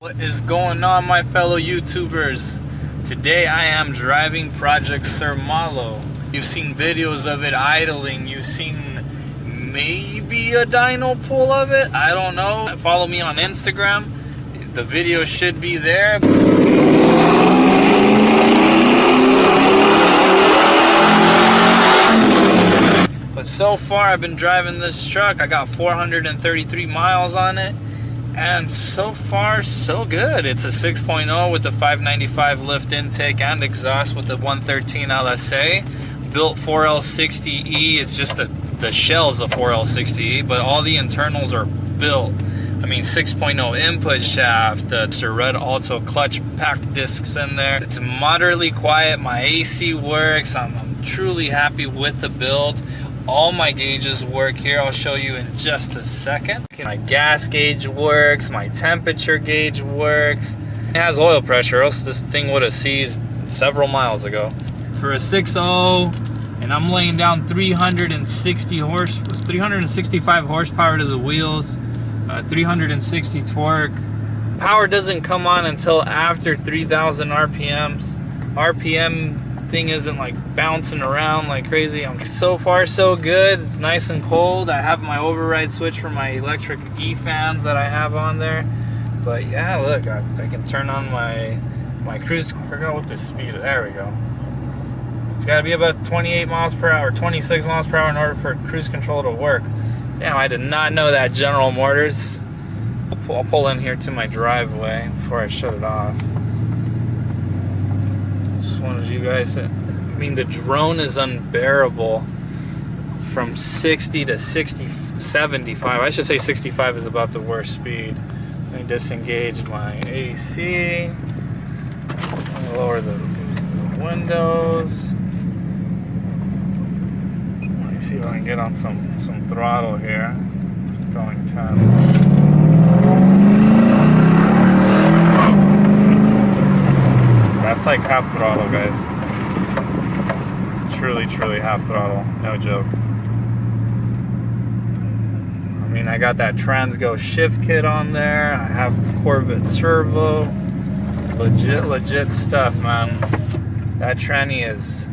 What is going on, my fellow YouTubers? Today I am driving Project Sirmalo. You've seen videos of it idling. You've seen maybe a dyno pull of it. I don't know. Follow me on Instagram. The video should be there. But so far I've been driving this truck. I got 433 miles on it. And so far, so good. It's a 6.0 with the 595 lift intake and exhaust with the 113 LSA. Built 4L60E. It's just the shell's a 4L60E, but all the internals are built. I mean, 6.0 input shaft, it's a red Alto clutch pack discs in there. It's moderately quiet. My AC works. I'm truly happy with the build. All my gauges work here. I'll show you in just a second. My gas gauge works. My temperature gauge works. It has oil pressure, else this thing would have seized several miles ago. For a 6.0, and I'm laying down 365 horsepower to the wheels, 360 torque. Power doesn't come on until after 3,000 RPMs. RPM thing isn't like bouncing around like crazy. So far so good. It's nice and cold. I have my override switch for my electric e-fans that I have on there. But yeah, look, I can turn on my cruise. I forgot what the speed is. There we go. It's got to be about 28 miles per hour, 26 miles per hour in order for cruise control to work. Damn, I did not know that, General Motors. I'll pull in here to my driveway before I shut it off. Just wanted you guys to, I mean, the drone is unbearable from 60 to 75. I should say 65 is about the worst speed. Let me disengage my AC. Lower the windows. Let me see if I can get on some throttle here. Going 10. That's like half throttle, guys. Truly half throttle. No joke. I mean, I got that Transgo shift kit on there. I have Corvette servo. Legit stuff, man. That tranny is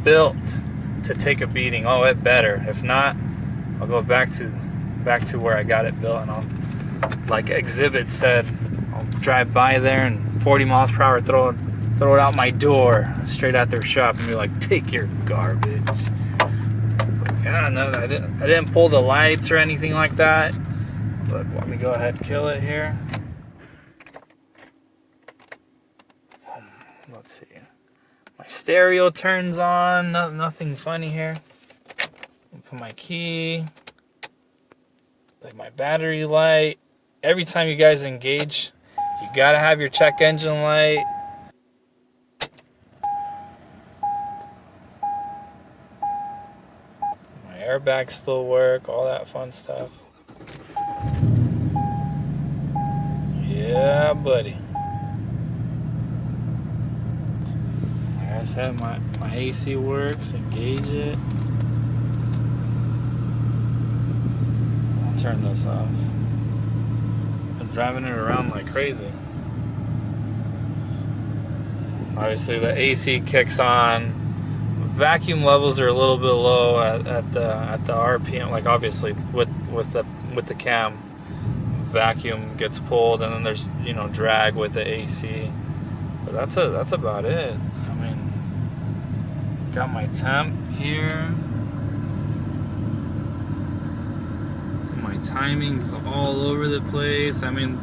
built to take a beating. Oh, it better. If not, I'll go back to where I got it built, and I'll, like Exhibit said, I'll drive by there and 40 miles per hour throw it out my door, straight at their shop, and be like, take your garbage. But yeah, no, I didn't pull the lights or anything like that. Look, let me go ahead and kill it here. Let's see. My stereo turns on. Nothing funny here. I'll put my key. Like my battery light. Every time you guys engage, you gotta have your check engine light. Airbags still work, all that fun stuff. Yeah, buddy. Like I said, my AC works. Engage it. I'll turn this off. I'm driving it around like crazy. Obviously, the AC kicks on. Vacuum levels are a little bit low at the RPM. Like obviously with the cam, vacuum gets pulled, and then there's drag with the AC. But that's about it. I mean, got my temp here. My timing's all over the place. I mean,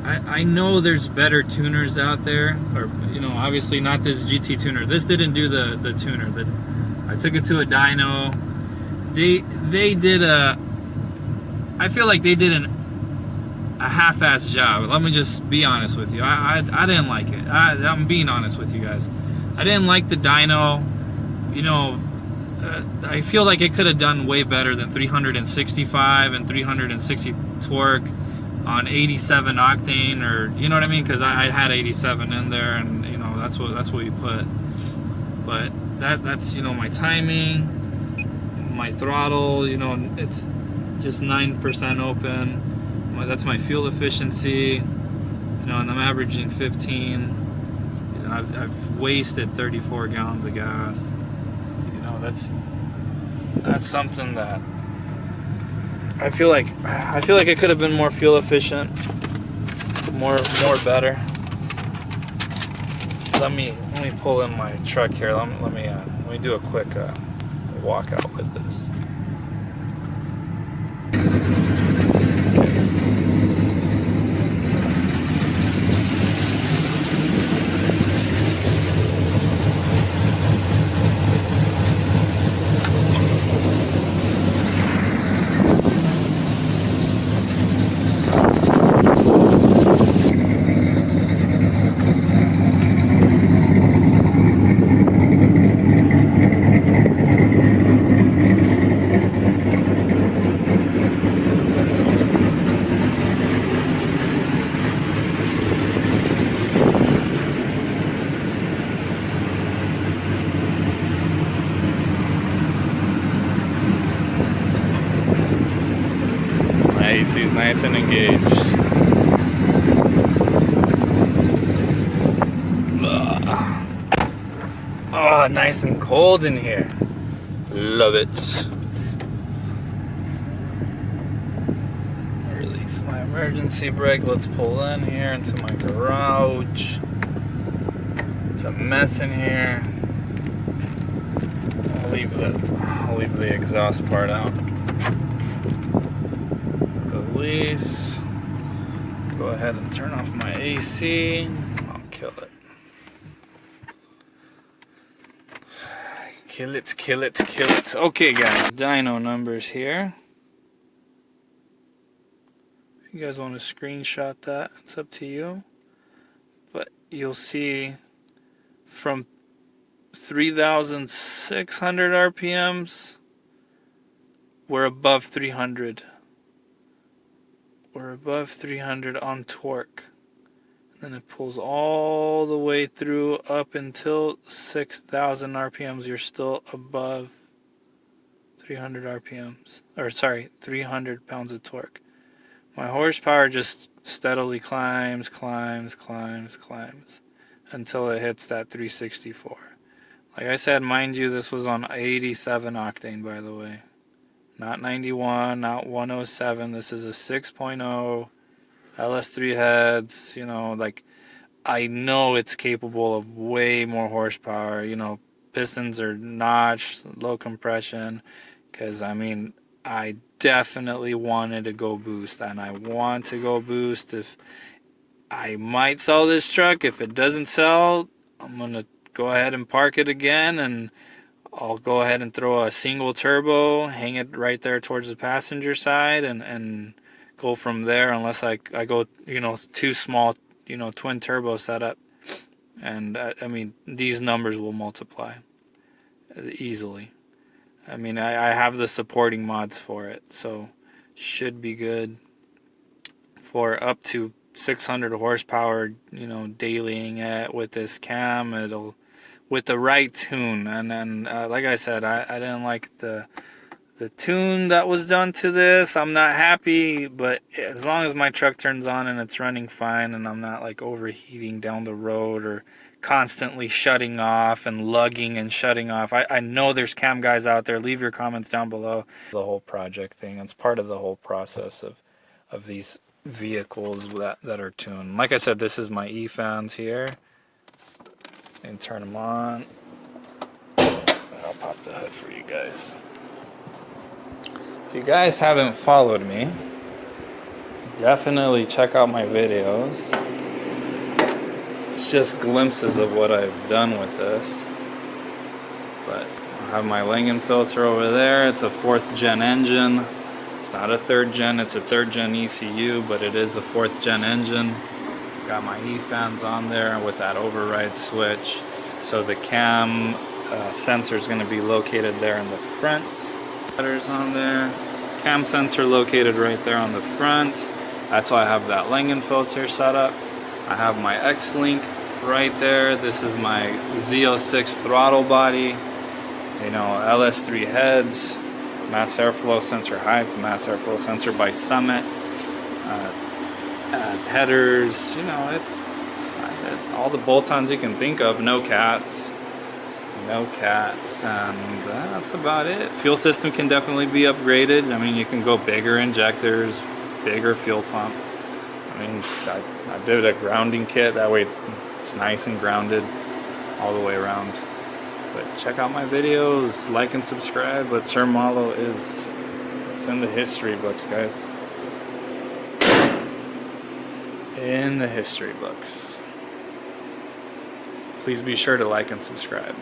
I know there's better tuners out there, or obviously not this GT tuner. This didn't do the tuner. I took it to a dyno. They did I feel like they did a half-assed job. Let me just be honest with you. I didn't like it. I'm being honest with you guys. I didn't like the dyno. I feel like it could have done way better than 365 and 360 torque on 87 octane, or you know what I mean, because I had 87 in there, and that's what you put. But that's my timing, my throttle, it's just 9% open. That's my fuel efficiency. You know, and I'm averaging 15. You know, I've wasted 34 gallons of gas. You know, that's something that I feel like it could have been more fuel efficient, more better. Let me pull in my truck here. Let me do a quick walkout with this. He's nice and engaged. Oh, nice and cold in here. Love it. Release my emergency brake. Let's pull in here into my garage. It's a mess in here. I'll leave the exhaust part out. Release. Go ahead and turn off my AC. I'll kill it. Kill it, kill it, kill it. Okay, guys. Dyno numbers here. If you guys want to screenshot that, it's up to you. But you'll see from 3,600 RPMs, we're above 300. We're above 300 on torque. And then it pulls all the way through up until 6,000 RPMs. You're still above 300 RPMs. Or sorry, 300 pounds of torque. My horsepower just steadily climbs until it hits that 364. Like I said, mind you, this was on 87 octane, by the way. Not 91, not 107. This is a 6.0 LS3 heads. You know, like, I know it's capable of way more horsepower. You know, pistons are notched, low compression. Because, I mean, I definitely wanted to go boost. And I want to go boost. If I might sell this truck. If it doesn't sell, I'm going to go ahead and park it again. And I'll go ahead and throw a single turbo, hang it right there towards the passenger side, and go from there, unless I go, you know, too small, you know, twin turbo setup. And I mean, these numbers will multiply easily. I mean, I have the supporting mods for it, so should be good for up to 600 horsepower, you know, dailying it with this cam. It'll, with the right tune. And then like I said, I didn't like the tune that was done to this. I'm not happy, but as long as my truck turns on and it's running fine and I'm not like overheating down the road or constantly shutting off and lugging and shutting off. I know there's cam guys out there. Leave your comments down below. The whole project thing, it's part of the whole process of these vehicles that are tuned. Like I said, this is my E-fans here. And turn them on. I'll pop the hood for you guys. If you guys haven't followed me, definitely check out my videos. It's just glimpses of what I've done with this. But I have my Langen filter over there. It's a 4th gen engine. It's not a 3rd gen, it's a 3rd gen ECU, but it is a 4th gen engine. Got my E-fans on there with that override switch. So the cam sensor is going to be located there in the front. Headers on there. Cam sensor located right there on the front. That's why I have that Langen filter set up. I have my X-Link right there. This is my Z06 throttle body. You know, LS3 heads. Mass airflow sensor hype. Mass airflow sensor by Summit. headers, you know, it's all the bolt-ons you can think of. No cats, and that's about it. Fuel system can definitely be upgraded. I mean, you can go bigger injectors, bigger fuel pump. I mean, I did a grounding kit, that way it's nice and grounded all the way around. But check out my videos, like and subscribe. But Sirmalo it's in the history books, guys. In the history books. Please be sure to like and subscribe.